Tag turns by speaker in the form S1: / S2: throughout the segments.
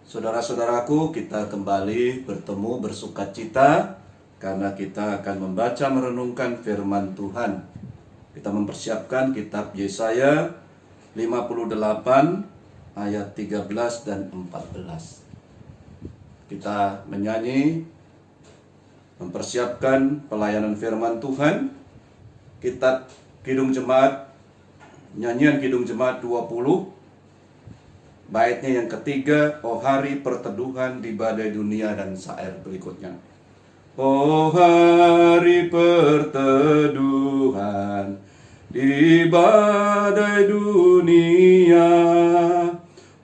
S1: Saudara-saudaraku, kita kembali bertemu bersukacita karena kita akan membaca merenungkan firman Tuhan. Kita mempersiapkan kitab Yesaya 58 ayat 13 dan 14. Kita menyanyi mempersiapkan pelayanan firman Tuhan. Kitab Kidung Jemaat, nyanyian Kidung Jemaat 20, baitnya yang ketiga, "Oh hari perteduhan di badai dunia," dan syair berikutnya. Oh hari perteduhan di badai dunia,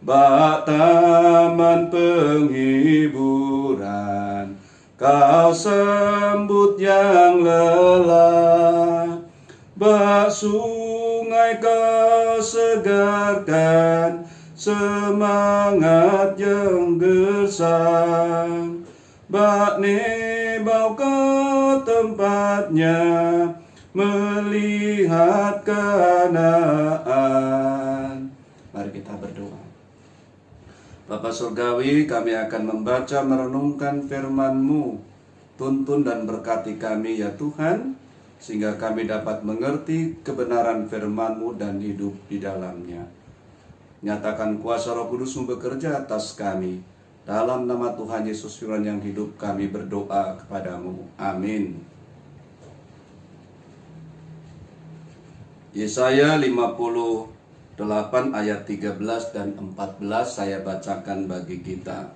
S1: bak taman penghiburan, kau sambut yang lelah, bak sungai kau segarkan semangat yang gersang, bak nebau kau tempatnya melihat Kanaan. Mari kita berdoa. Bapa Surgawi, kami akan membaca merenungkan firman-Mu. Tuntun dan berkati kami ya Tuhan, sehingga kami dapat mengerti kebenaran firman-Mu dan hidup di dalamnya. Nyatakan kuasa Roh Kudus-Mu bekerja atas kami. Dalam nama Tuhan Yesus Firman yang hidup, kami berdoa kepadamu. Amin. Yesaya 58 ayat 13 dan 14 saya bacakan bagi kita.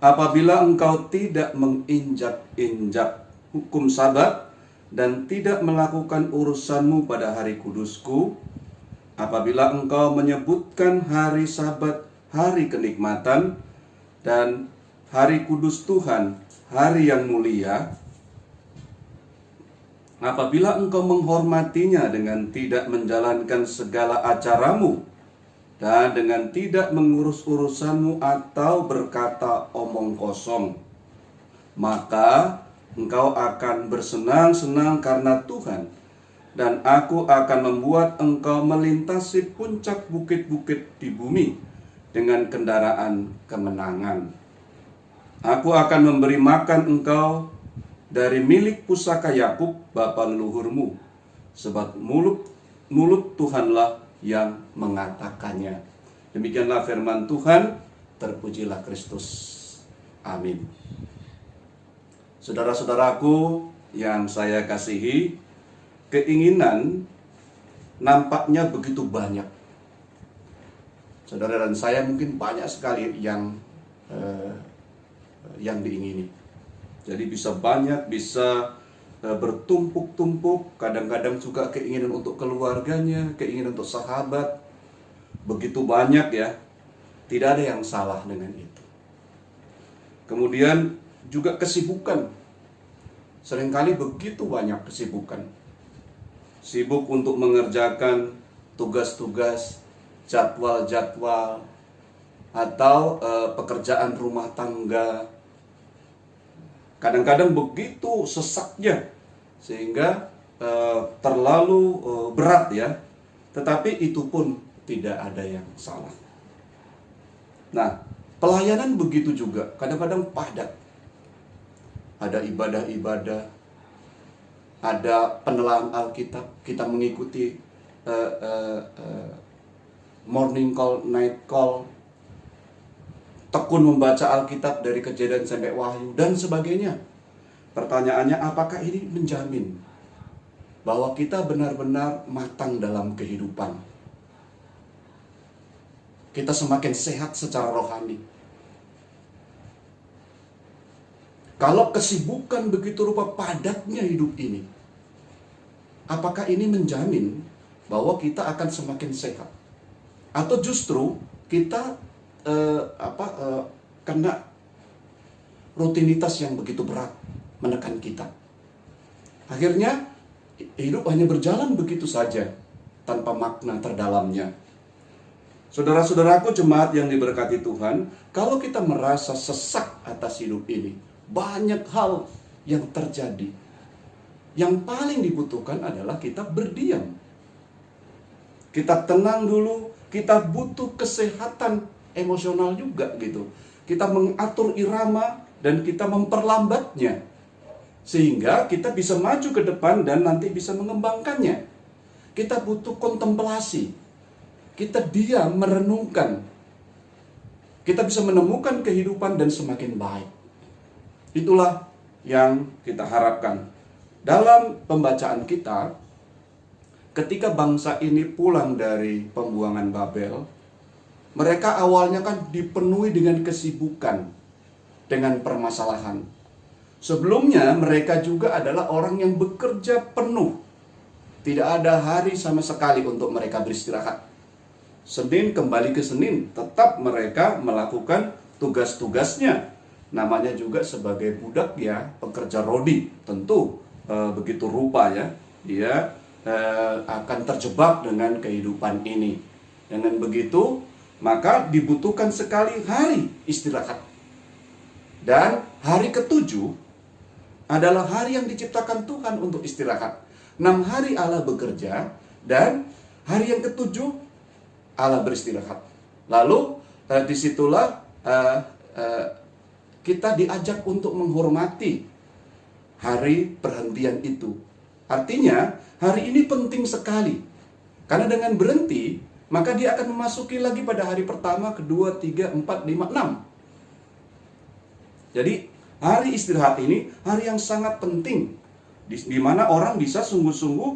S1: Apabila engkau tidak menginjak-injak hukum Sabat dan tidak melakukan urusanmu pada hari kudusku, apabila engkau menyebutkan hari Sabat hari kenikmatan dan hari kudus Tuhan hari yang mulia, apabila engkau menghormatinya dengan tidak menjalankan segala acaramu dan dengan tidak mengurus urusanmu atau berkata omong kosong, maka engkau akan bersenang-senang karena Tuhan, dan aku akan membuat engkau melintasi puncak bukit-bukit di bumi dengan kendaraan kemenangan. Aku akan memberi makan engkau dari milik pusaka Yakub bapa leluhurmu, sebab mulut Tuhanlah yang mengatakannya. Demikianlah firman Tuhan, terpujilah Kristus. Amin. Saudara-saudaraku yang saya kasihi, keinginan nampaknya begitu banyak. Saudara dan saya mungkin banyak sekali yang diingini. Jadi bisa banyak, bisa bertumpuk-tumpuk. Kadang-kadang juga keinginan untuk keluarganya, keinginan untuk sahabat. Begitu banyak ya. Tidak ada yang salah dengan itu. Kemudian juga kesibukan. Seringkali begitu banyak kesibukan. Sibuk untuk mengerjakan tugas-tugas, jadwal-jadwal, atau pekerjaan rumah tangga. Kadang-kadang begitu sesaknya sehingga terlalu berat ya. Tetapi itu pun tidak ada yang salah. Nah, pelayanan begitu juga. Kadang-kadang padat. Ada ibadah-ibadah, ada penelaahan Alkitab, kita mengikuti morning call, night call, tekun membaca Alkitab dari Kejadian sampai Wahyu dan sebagainya. Pertanyaannya, apakah ini menjamin bahwa kita benar-benar matang dalam kehidupan? Kita semakin sehat secara rohani. Kalau kesibukan begitu rupa padatnya hidup ini, apakah ini menjamin bahwa kita akan semakin sehat? Atau justru kita kena rutinitas yang begitu berat menekan kita. Akhirnya hidup hanya berjalan begitu saja tanpa makna terdalamnya. Saudara-saudaraku jemaat yang diberkati Tuhan, kalau kita merasa sesak atas hidup ini, banyak hal yang terjadi. Yang paling dibutuhkan adalah kita berdiam. Kita tenang dulu, kita butuh kesehatan emosional juga gitu. kita mengatur irama, dan kita memperlambatnya. Sehingga kita bisa maju ke depan dan nanti bisa mengembangkannya. Kita butuh kontemplasi. Kita diam merenungkan. Kita bisa menemukan kehidupan dan semakin baik. Itulah yang kita harapkan. Dalam pembacaan kita, ketika bangsa ini pulang dari pembuangan Babel, mereka awalnya kan dipenuhi dengan kesibukan, dengan permasalahan. Sebelumnya mereka juga adalah orang yang bekerja penuh. Tidak ada hari sama sekali untuk mereka beristirahat. Senin kembali ke Senin, tetap mereka melakukan tugas-tugasnya. Namanya juga sebagai budak ya, pekerja rodi. Tentu begitu rupa ya, dia akan terjebak dengan kehidupan ini. Dengan begitu, maka dibutuhkan sekali hari istirahat. Dan hari ketujuh adalah hari yang diciptakan Tuhan untuk istirahat. 6 hari Allah bekerja, dan hari yang ketujuh Allah beristirahat. Lalu disitulah kita diajak untuk menghormati hari perhentian itu. Artinya hari ini penting sekali. Karena dengan berhenti, maka dia akan memasuki lagi pada hari pertama, kedua, 3, 4, 5, 6. Jadi hari istirahat ini hari yang sangat penting. Di mana orang bisa sungguh-sungguh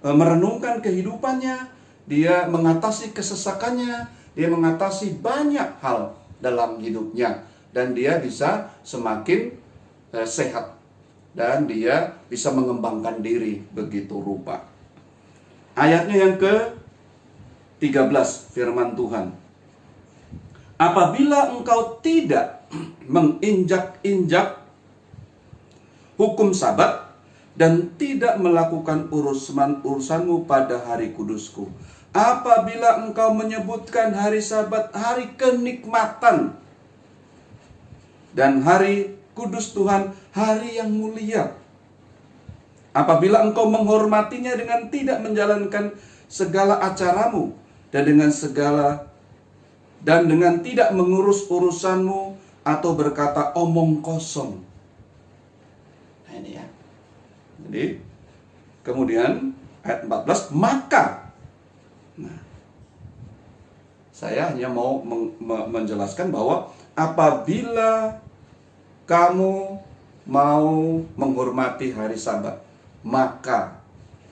S1: merenungkan kehidupannya, dia mengatasi kesesakannya, dia mengatasi banyak hal dalam hidupnya, dan dia bisa semakin sehat, dan dia bisa mengembangkan diri begitu rupa. Ayatnya yang ke-13, firman Tuhan. Apabila engkau tidak menginjak-injak hukum Sabat dan tidak melakukan urusanmu pada hari kudusku. Apabila engkau menyebutkan hari Sabat hari kenikmatan, dan hari kudus Tuhan hari yang mulia. Apabila engkau menghormatinya dengan tidak menjalankan segala acaramu, dan dengan tidak mengurus urusanmu atau berkata omong kosong. Nah ini ya. Jadi kemudian ayat 14, maka, nah, saya hanya mau menjelaskan bahwa apabila kamu mau menghormati hari Sabat, maka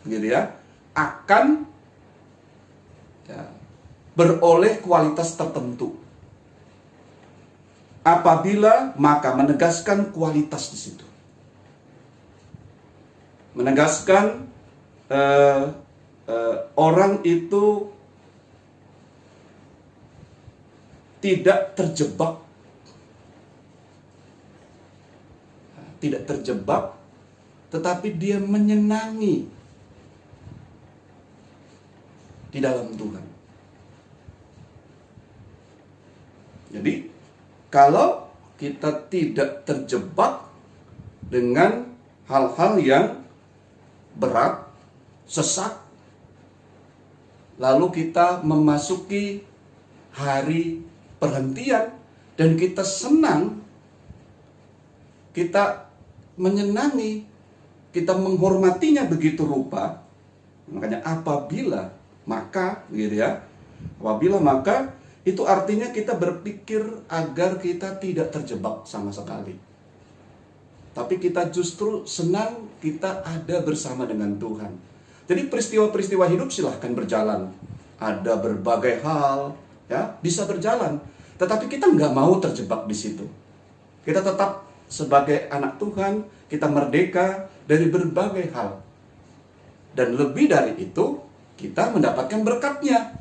S1: gitu ya, akan ya, beroleh kualitas tertentu. Apabila, maka menegaskan kualitas di situ. Menegaskan orang itu tidak terjebak, tetapi dia menyenangi di dalam Tuhan. Jadi kalau kita tidak terjebak dengan hal-hal yang berat, sesak, lalu kita memasuki hari perhentian dan kita senang, kita menyenangi, kita menghormatinya begitu rupa. Makanya apabila, maka gitu ya, apabila maka itu artinya kita berpikir agar kita tidak terjebak sama sekali. Tapi kita justru senang kita ada bersama dengan Tuhan. Jadi peristiwa-peristiwa hidup silahkan berjalan. Ada berbagai hal, ya, bisa berjalan. Tetapi kita nggak mau terjebak di situ. Kita tetap sebagai anak Tuhan, kita merdeka dari berbagai hal. Dan lebih dari itu, kita mendapatkan berkatnya.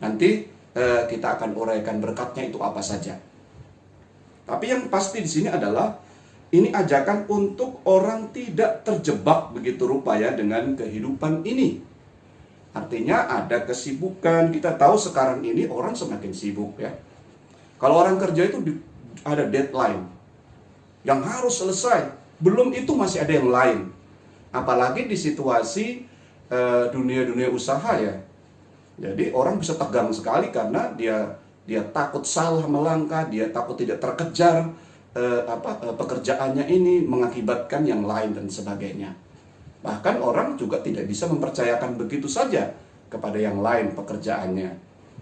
S1: Nanti kita akan uraikan berkatnya itu apa saja. Tapi yang pasti di sini adalah ini ajakan untuk orang tidak terjebak begitu rupa ya dengan kehidupan ini. Artinya ada kesibukan. Kita tahu sekarang ini orang semakin sibuk ya. Kalau orang kerja itu ada deadline yang harus selesai. Belum itu masih ada yang lain. Apalagi di situasi dunia-dunia usaha ya. Jadi orang bisa tegang sekali karena dia dia takut salah melangkah, dia takut tidak terkejar pekerjaannya ini mengakibatkan yang lain dan sebagainya. Bahkan orang juga tidak bisa mempercayakan begitu saja kepada yang lain pekerjaannya.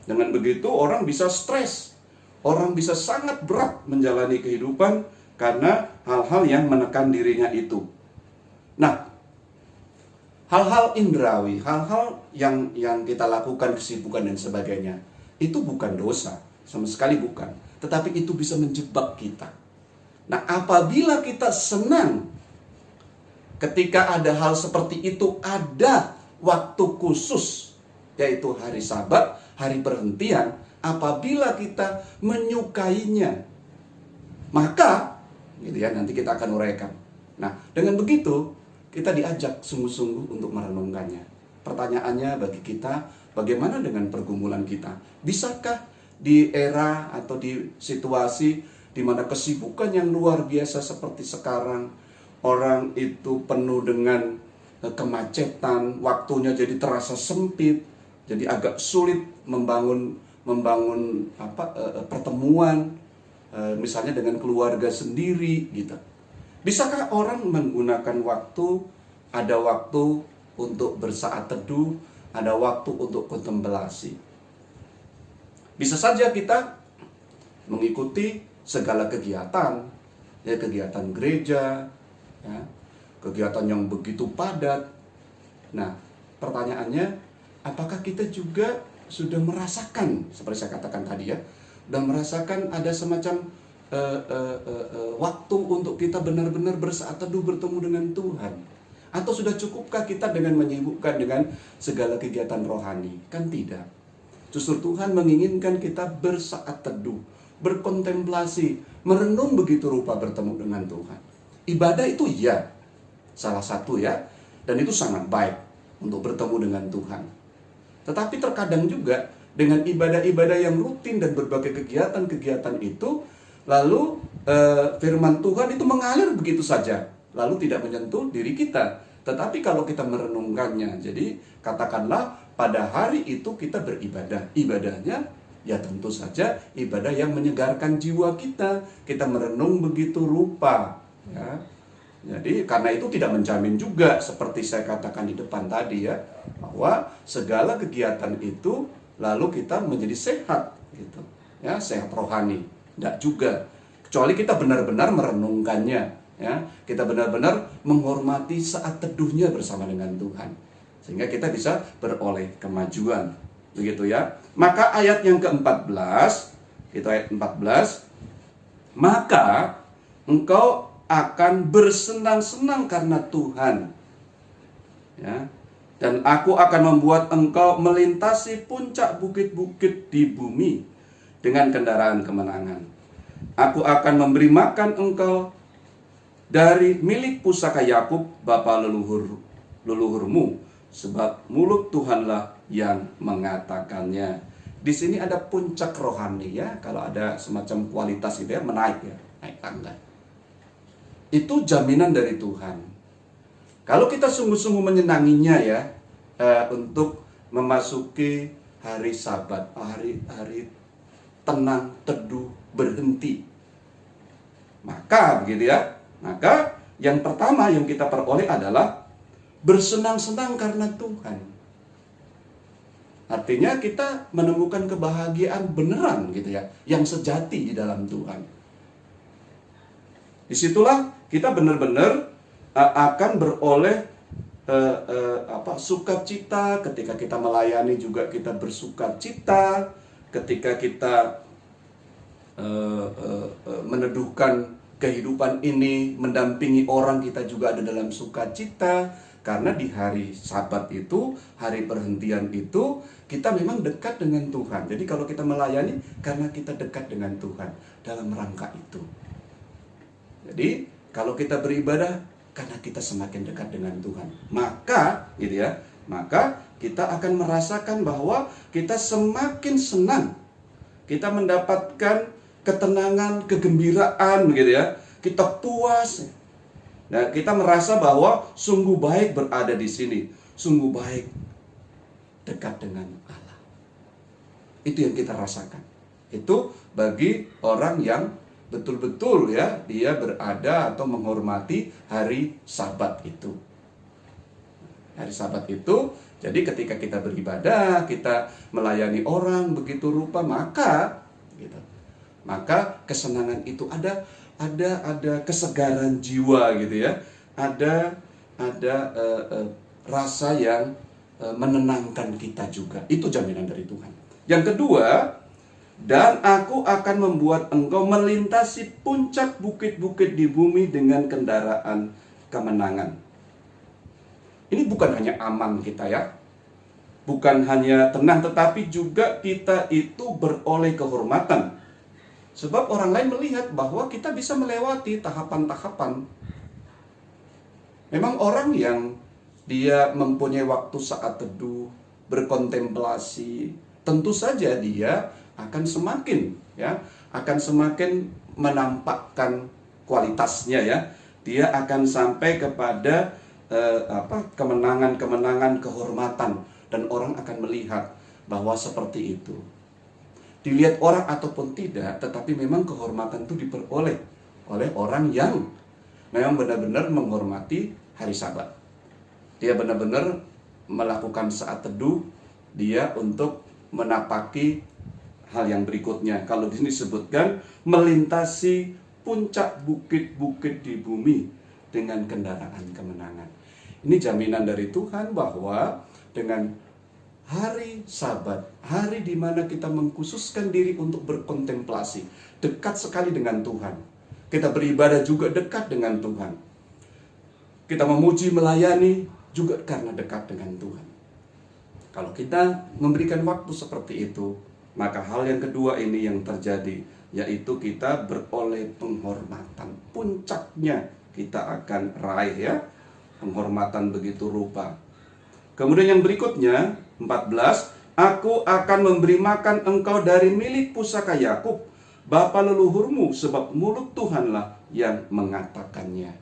S1: Dengan begitu orang bisa stres, orang bisa sangat berat menjalani kehidupan karena hal-hal yang menekan dirinya itu. Nah, hal-hal indrawi, hal-hal yang kita lakukan, kesibukan dan sebagainya, itu bukan dosa, sama sekali bukan. Tetapi itu bisa menjebak kita. Nah, apabila kita senang ketika ada hal seperti itu, ada waktu khusus, yaitu hari Sabat, hari perhentian, apabila kita menyukainya, maka gitu ya, nanti kita akan uraikan. Nah, dengan begitu kita diajak sungguh-sungguh untuk merenungkannya. Pertanyaannya bagi kita, bagaimana dengan pergumulan kita? Bisakah di era atau di situasi di mana kesibukan yang luar biasa seperti sekarang, orang itu penuh dengan kemacetan, waktunya jadi terasa sempit, jadi agak sulit membangun pertemuan, misalnya dengan keluarga sendiri gitu. Bisakah orang menggunakan waktu, ada waktu untuk bersaat teduh, ada waktu untuk kontemplasi? Bisa saja kita mengikuti segala kegiatan, ya, kegiatan gereja, ya, kegiatan yang begitu padat. Nah, pertanyaannya, apakah kita juga sudah merasakan, seperti saya katakan tadi ya, dan merasakan ada semacam waktu untuk kita benar-benar bersaat teduh bertemu dengan Tuhan? Atau sudah cukupkah kita dengan menyibukkan dengan segala kegiatan rohani? Kan tidak. Justru Tuhan menginginkan kita bersaat teduh, berkontemplasi, merenung begitu rupa bertemu dengan Tuhan. Ibadah itu ya, salah satu ya, dan itu sangat baik untuk bertemu dengan Tuhan. Tetapi terkadang juga dengan ibadah-ibadah yang rutin dan berbagai kegiatan-kegiatan itu, lalu firman Tuhan itu mengalir begitu saja, lalu tidak menyentuh diri kita. Tetapi kalau kita merenungkannya, jadi katakanlah pada hari itu kita beribadah, ibadahnya ya tentu saja ibadah yang menyegarkan jiwa kita. Kita merenung begitu rupa, ya. Jadi karena itu tidak menjamin juga seperti saya katakan di depan tadi ya, bahwa segala kegiatan itu lalu kita menjadi sehat gitu. Ya, sehat rohani. Tidak juga. Kecuali kita benar-benar merenungkannya, ya. Kita benar-benar menghormati saat teduhnya bersama dengan Tuhan. Sehingga kita bisa beroleh kemajuan. Begitu ya. Maka ayat yang ke-14, itu ayat 14, maka engkau akan bersenang-senang karena Tuhan, ya, dan aku akan membuat engkau melintasi puncak bukit-bukit di bumi dengan kendaraan kemenangan. Aku akan memberi makan engkau dari milik pusaka Yakub bapa leluhurmu, sebab mulut Tuhanlah yang mengatakannya. Di sini ada puncak rohani ya, kalau ada semacam kualitas itu ya, naik tangga. Itu jaminan dari Tuhan. Kalau kita sungguh-sungguh menyenanginya ya, untuk memasuki hari Sabat, hari tenang, teduh, berhenti. Maka begitu ya. Maka yang pertama yang kita peroleh adalah bersenang-senang karena Tuhan. Artinya kita menemukan kebahagiaan beneran gitu ya, yang sejati di dalam Tuhan. Disitulah kita benar-benar akan beroleh sukacita. Ketika kita melayani juga kita bersukacita. Ketika kita meneduhkan kehidupan ini, mendampingi orang, kita juga ada dalam sukacita. Karena di hari Sabat itu, hari perhentian itu, kita memang dekat dengan Tuhan. Jadi kalau kita melayani, karena kita dekat dengan Tuhan dalam rangka itu. Jadi kalau kita beribadah, karena kita semakin dekat dengan Tuhan. Maka, gitu ya, maka kita akan merasakan bahwa kita semakin senang. Kita mendapatkan ketenangan, kegembiraan, gitu ya. Kita puas. Nah, kita merasa bahwa sungguh baik berada di sini. Sungguh baik dekat dengan Allah. Itu yang kita rasakan. Itu bagi orang yang betul-betul ya dia berada atau menghormati hari Sabat itu. Hari Sabat itu, jadi ketika kita beribadah, kita melayani orang begitu rupa, maka gitu, maka kesenangan itu ada kesegaran jiwa gitu ya, ada rasa yang menenangkan kita juga. Itu jaminan dari Tuhan. Yang kedua, dan aku akan membuat engkau melintasi puncak bukit-bukit di bumi dengan kendaraan kemenangan. Ini bukan hanya aman kita ya, bukan hanya tenang, tetapi juga kita itu beroleh kehormatan. Sebab orang lain melihat bahwa kita bisa melewati tahapan-tahapan. Memang orang yang dia mempunyai waktu saat teduh, berkontemplasi, tentu saja dia akan semakin menampakkan kualitasnya ya. Dia akan sampai kepada kemenangan-kemenangan, kehormatan, dan orang akan melihat bahwa seperti itu. Dilihat orang ataupun tidak, tetapi memang kehormatan itu diperoleh oleh orang yang memang benar-benar menghormati hari Sabat. Dia benar-benar melakukan saat teduh dia untuk menapaki hal yang berikutnya. Kalau di sini disebutkan melintasi puncak bukit-bukit di bumi dengan kendaraan kemenangan. Ini jaminan dari Tuhan bahwa dengan hari Sabat, hari di mana kita mengkhususkan diri untuk berkontemplasi, dekat sekali dengan Tuhan. Kita beribadah juga dekat dengan Tuhan. Kita memuji, melayani juga karena dekat dengan Tuhan. Kalau kita memberikan waktu seperti itu, maka hal yang kedua ini yang terjadi, yaitu kita beroleh penghormatan. Puncaknya kita akan raih ya, penghormatan begitu rupa. Kemudian yang berikutnya, 14, aku akan memberi makan engkau dari milik pusaka Yakub, bapa leluhurmu, sebab mulut Tuhanlah yang mengatakannya.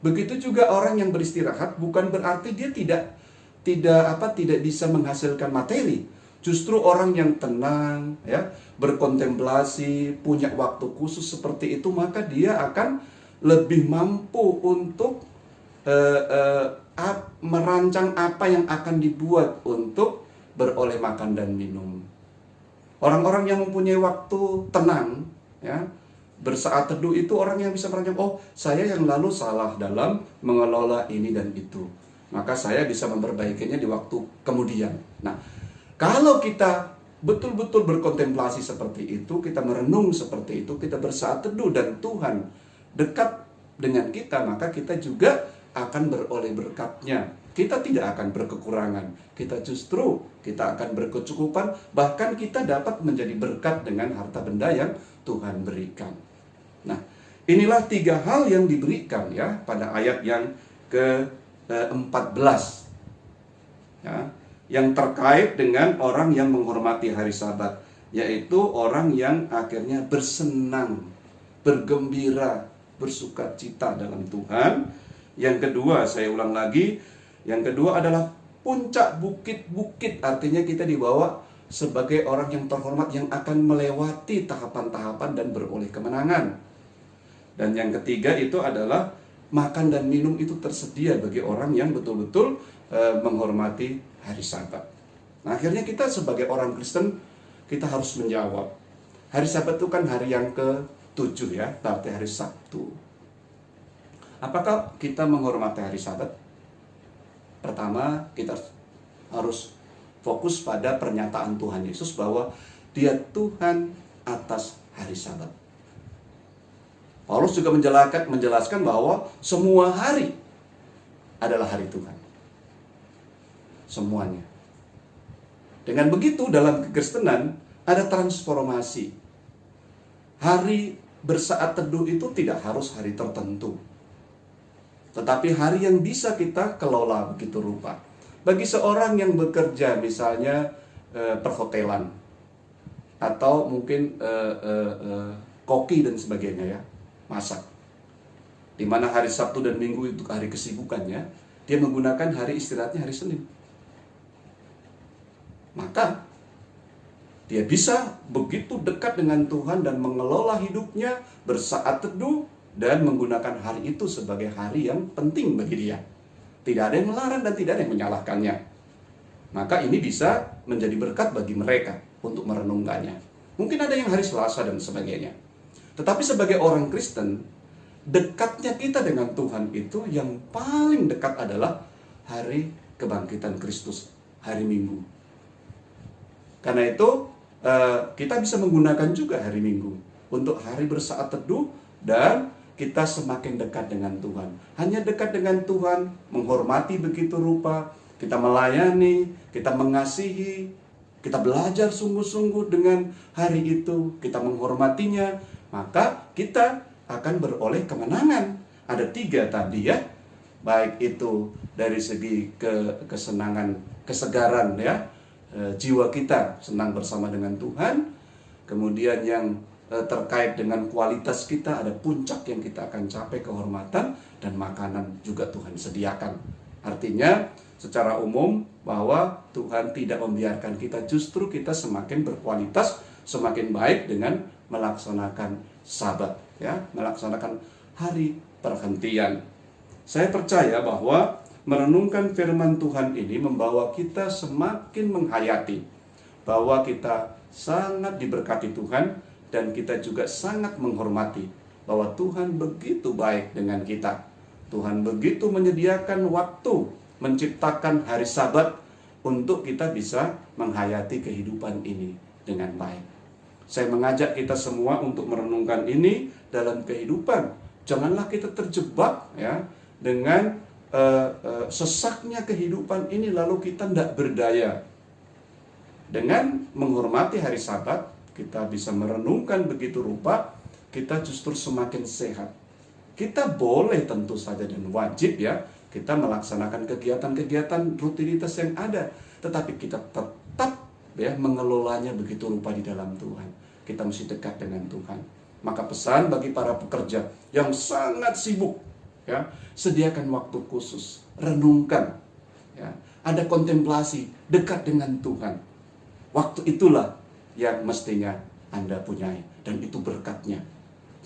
S1: Begitu juga orang yang beristirahat, bukan berarti dia tidak bisa menghasilkan materi. Justru orang yang tenang, ya, berkontemplasi, punya waktu khusus seperti itu, maka dia akan lebih mampu untuk merancang apa yang akan dibuat untuk beroleh makan dan minum. Orang-orang yang mempunyai waktu tenang, ya, bersaat teduh itu orang yang bisa merancang, oh saya yang lalu salah dalam mengelola ini dan itu, maka saya bisa memperbaikinya di waktu kemudian. Nah, kalau kita betul-betul berkontemplasi seperti itu, kita merenung seperti itu, kita bersaat teduh dan Tuhan dekat dengan kita, maka kita juga akan beroleh berkatnya. Kita tidak akan berkekurangan, kita akan berkecukupan, bahkan kita dapat menjadi berkat dengan harta benda yang Tuhan berikan. Nah, inilah 3 hal yang diberikan ya pada ayat yang ke-14 ya, yang terkait dengan orang yang menghormati hari Sabat, yaitu orang yang akhirnya bersenang, bergembira, bersukacita dalam Tuhan. Yang kedua, saya ulang lagi, yang kedua adalah puncak bukit-bukit, artinya kita dibawa sebagai orang yang terhormat yang akan melewati tahapan-tahapan dan beroleh kemenangan. Dan yang ketiga itu adalah makan dan minum itu tersedia bagi orang yang betul-betul menghormati hari Sabat. Nah, akhirnya kita sebagai orang Kristen, kita harus menjawab. Hari Sabat itu kan hari yang ke-7 ya, berarti hari Sabtu. Apakah kita menghormati hari Sabat? Pertama, kita harus fokus pada pernyataan Tuhan Yesus bahwa Dia Tuhan atas hari Sabat. Paulus juga menjelaskan bahwa semua hari adalah hari Tuhan. Semuanya. Dengan begitu dalam kekristenan ada transformasi. Hari bersaat teduh itu tidak harus hari tertentu, tetapi hari yang bisa kita kelola begitu rupa. Bagi seorang yang bekerja misalnya perhotelan, atau mungkin koki dan sebagainya ya, masak, di mana hari Sabtu dan Minggu itu hari kesibukannya, dia menggunakan hari istirahatnya hari Senin. Maka Dia bisa begitu dekat dengan Tuhan dan mengelola hidupnya, bersaat teduh, dan menggunakan hari itu sebagai hari yang penting bagi dia. Tidak ada yang melarang dan tidak ada yang menyalahkannya. Maka ini bisa menjadi berkat bagi mereka untuk merenungkannya. Mungkin ada yang hari Selasa dan sebagainya. Tetapi sebagai orang Kristen, dekatnya kita dengan Tuhan itu yang paling dekat adalah hari kebangkitan Kristus, hari Minggu. Karena itu kita bisa menggunakan juga hari Minggu untuk hari bersaat teduh dan kita semakin dekat dengan Tuhan. Hanya dekat dengan Tuhan, menghormati begitu rupa, kita melayani, kita mengasihi, kita belajar sungguh-sungguh dengan hari itu, kita menghormatinya, maka kita akan beroleh kemenangan. Ada 3 tadi ya, baik itu dari segi kesenangan, kesegaran ya, jiwa kita senang bersama dengan Tuhan. Kemudian yang terkait dengan kualitas kita, ada puncak yang kita akan capai, kehormatan, dan makanan juga Tuhan sediakan. Artinya secara umum bahwa Tuhan tidak membiarkan kita, justru kita semakin berkualitas, semakin baik dengan melaksanakan Sabat ya, melaksanakan hari perhentian. Saya percaya bahwa merenungkan firman Tuhan ini membawa kita semakin menghayati bahwa kita sangat diberkati Tuhan dan kita juga sangat menghormati bahwa Tuhan begitu baik dengan kita. Tuhan begitu menyediakan waktu, menciptakan hari Sabat untuk kita bisa menghayati kehidupan ini dengan baik. Saya mengajak kita semua untuk merenungkan ini dalam kehidupan. Janganlah kita terjebak ya dengan sesaknya kehidupan ini lalu kita tidak berdaya. Dengan menghormati hari Sabat, kita bisa merenungkan begitu rupa, kita justru semakin sehat. Kita boleh tentu saja dan wajib ya, kita melaksanakan kegiatan-kegiatan rutinitas yang ada, tetapi kita tetap ya mengelolanya begitu rupa di dalam Tuhan. Kita mesti dekat dengan Tuhan. Maka pesan bagi para pekerja yang sangat sibuk ya, sediakan waktu khusus, renungkan ya, ada kontemplasi, dekat dengan Tuhan. Waktu itulah yang mestinya Anda punyai, dan itu berkatnya.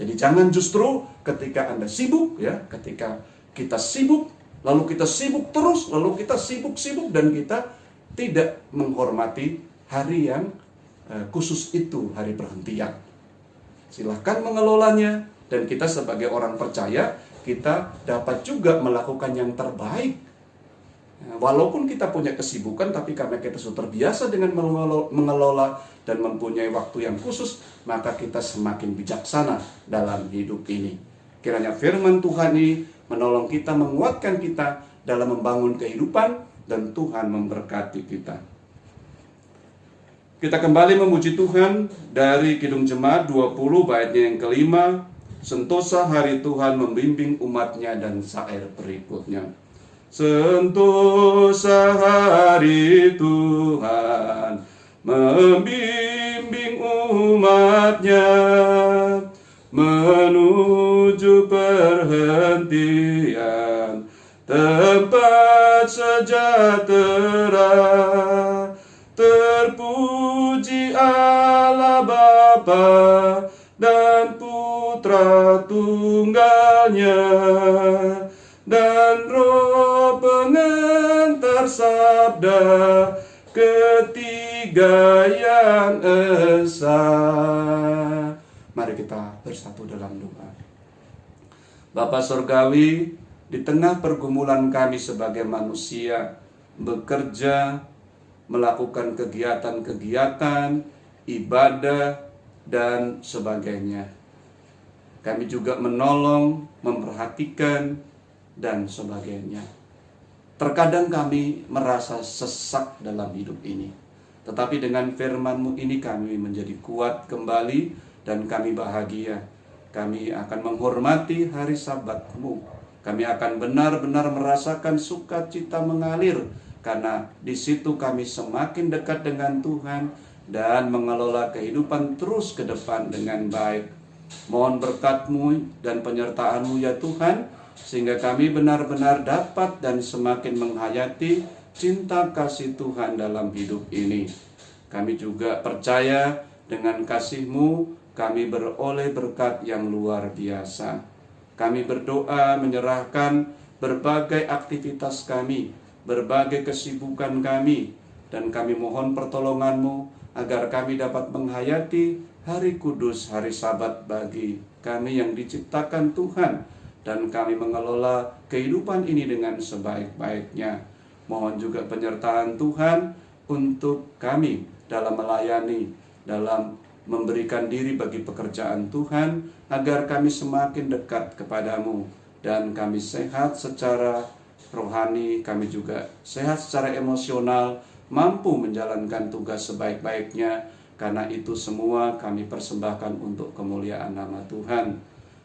S1: Jadi jangan justru ketika Anda sibuk ya, ketika kita sibuk, lalu kita sibuk terus, lalu kita sibuk-sibuk dan kita tidak menghormati hari yang khusus itu, hari perhentian. Silahkan mengelolanya, dan kita sebagai orang percaya, kita dapat juga melakukan yang terbaik. Walaupun kita punya kesibukan, tapi karena kita sudah terbiasa dengan mengelola dan mempunyai waktu yang khusus, maka kita semakin bijaksana dalam hidup ini. Kiranya firman Tuhan ini menolong kita, menguatkan kita dalam membangun kehidupan, dan Tuhan memberkati kita. Kita kembali memuji Tuhan dari Kidung Jemaat 20 baitnya yang kelima. Sentosa hari Tuhan membimbing umatnya, dan syair berikutnya. Sentosa hari Tuhan membimbing umatnya menuju perhentian tempat sejahtera. Terpuji Allah Bapa dan Putra tunggalnya, dan Roh pengantar sabda, ketiga yang esa. Mari kita bersatu dalam doa. Bapa Surgawi, di tengah pergumulan kami sebagai manusia, bekerja, melakukan kegiatan-kegiatan, ibadah, dan sebagainya. Kami juga menolong, memperhatikan, dan sebagainya. Terkadang kami merasa sesak dalam hidup ini. Tetapi dengan firman-Mu ini kami menjadi kuat kembali, dan kami bahagia. Kami akan menghormati hari Sabat-Mu. Kami akan benar-benar merasakan sukacita mengalir, karena di situ kami semakin dekat dengan Tuhan dan mengelola kehidupan terus ke depan dengan baik. Mohon berkat-Mu dan penyertaan-Mu ya Tuhan, sehingga kami benar-benar dapat dan semakin menghayati cinta kasih Tuhan dalam hidup ini. Kami juga percaya dengan kasih-Mu kami beroleh berkat yang luar biasa. Kami berdoa menyerahkan berbagai aktivitas kami, berbagai kesibukan kami, dan kami mohon pertolongan-Mu agar kami dapat menghayati hari kudus, hari Sabat bagi kami yang diciptakan Tuhan, dan kami mengelola kehidupan ini dengan sebaik-baiknya. Mohon juga penyertaan Tuhan untuk kami dalam melayani, dalam memberikan diri bagi pekerjaan Tuhan, agar kami semakin dekat kepadamu, dan kami sehat secara rohani, kami juga sehat secara emosional, mampu menjalankan tugas sebaik-baiknya. Karena itu semua kami persembahkan untuk kemuliaan nama Tuhan.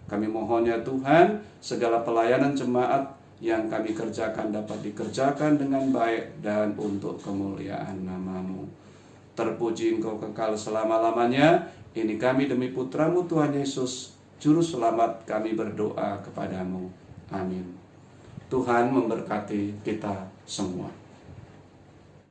S1: Kami mohon ya Tuhan, segala pelayanan jemaat yang kami kerjakan dapat dikerjakan dengan baik dan untuk kemuliaan nama-Mu. Terpuji Engkau kekal selama-lamanya. Ini kami demi Putra-Mu Tuhan Yesus, Juru Selamat, kami berdoa kepadamu. Amin. Tuhan memberkati kita semua.